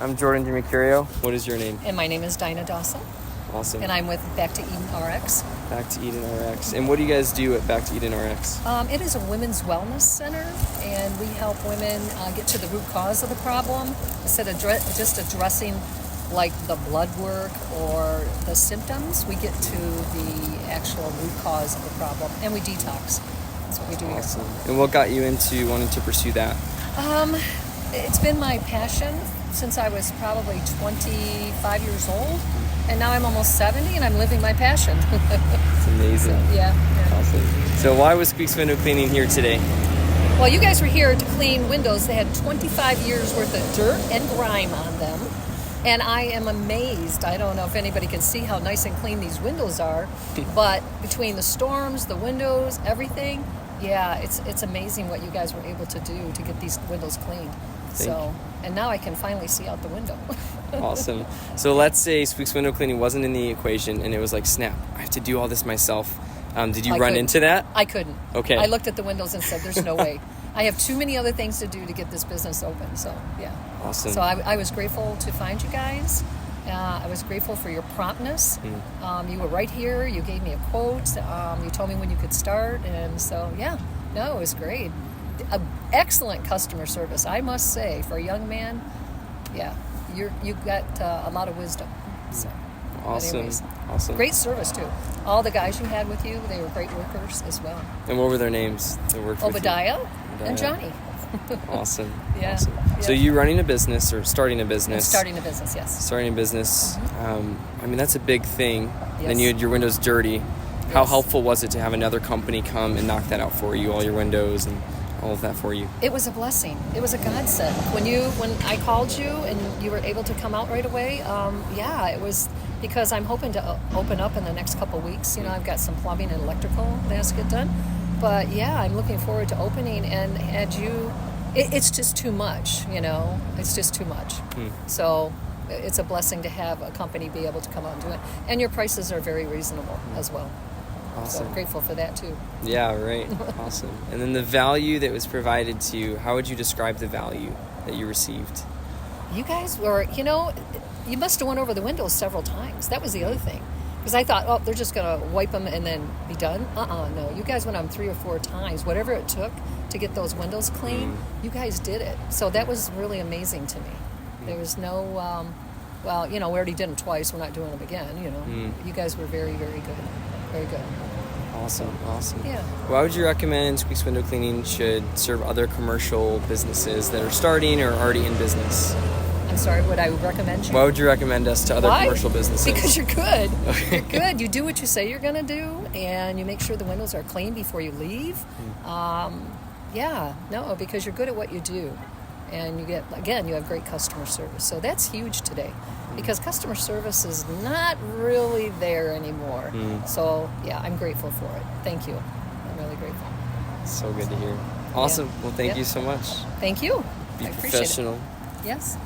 I'm Jordan DiMercurio. What is your name? And my name is Dinah Dawson. Awesome. And I'm with Back to Eden RX. Back to Eden RX. And what do you guys do at Back to Eden RX? It is a women's wellness center, and we help women get to the root cause of the problem instead of just addressing like the blood work or the symptoms. We get to the actual root cause of the problem, and we detox. That's what we do Awesome. here. And what got you into wanting to pursue that? It's been my passion since I was probably 25 years old, and now I'm almost 70, and I'm living my passion. It's amazing. So, yeah. Awesome. So why was Squeaks window cleaning here today? Well, you guys were here to clean windows. They had 25 years worth of dirt and grime on them, and I am amazed. I don't know if anybody can see how nice and clean these windows are, but between the storms, the windows, everything, yeah, it's amazing what you guys were able to do to get these windows cleaned. And now I can finally see out the window. Awesome. So let's say Squeaks window cleaning wasn't in the equation and it was like, snap, I have to do all this myself. Did you run into that? I couldn't. Okay. I looked at the windows and said, there's no way. I have too many other things to do to get this business open. So, yeah. Awesome. So I was grateful to find you guys. I was grateful for your promptness. You were right here. You gave me a quote. You told me when you could start. And so, yeah. No, it was great. Excellent customer service, I must say. For a young man, yeah, you got a lot of wisdom. So, Awesome. anyways, Awesome. great service too. All the guys you had with you, they were great workers as well. And what were their names that worked with you? Obadiah and Johnny. Awesome. Yeah. Awesome. Yeah. So you running a business or starting a business? Starting a business, yes. Starting a business. I mean, that's a big thing. Yes. Then you had your windows dirty. How Yes. helpful was it to have another company come and knock that out for you, all your windows and all of that for you? It was a blessing. It was a godsend. When I called you and you were able to come out right away, yeah, it was because I'm hoping to open up in the next couple of weeks. You know, I've got some plumbing and electrical that has to get done. But yeah, I'm looking forward to opening and had you, it's just too much, you know, it's just too much. So it's a blessing to have a company be able to come out and do it. And your prices are very reasonable as well. Awesome. So grateful for that too. Yeah, right. Awesome. And then the value that was provided to you, how would you describe the value that you received? You guys were, you know, you must have went over the windows several times. That was the other thing. Because I thought, oh, they're just going to wipe them and then be done. No. You guys went on 3 or 4 times. Whatever it took to get those windows clean, you guys did it. So that was really amazing to me. There was no, well, you know, we already did them twice. We're not doing them again, you know. You guys were very, very good. Very good. Awesome. Awesome. Yeah. Why would you recommend Squeaks Window Cleaning should serve other commercial businesses that are starting or already in business? I'm sorry, would I recommend you? Why would you recommend us to other commercial businesses? Because you're good. You're good. You do what you say you're going to do, and you make sure the windows are clean before you leave. Yeah, no, because you're good at what you do. And you have great customer service. So that's huge today because customer service is not really there anymore. So, yeah, I'm grateful for it. Thank you. I'm really grateful. So good to hear. Awesome. Yeah. Well, thank Yeah. you so much. Thank you. Be I appreciate professional. it. Yes.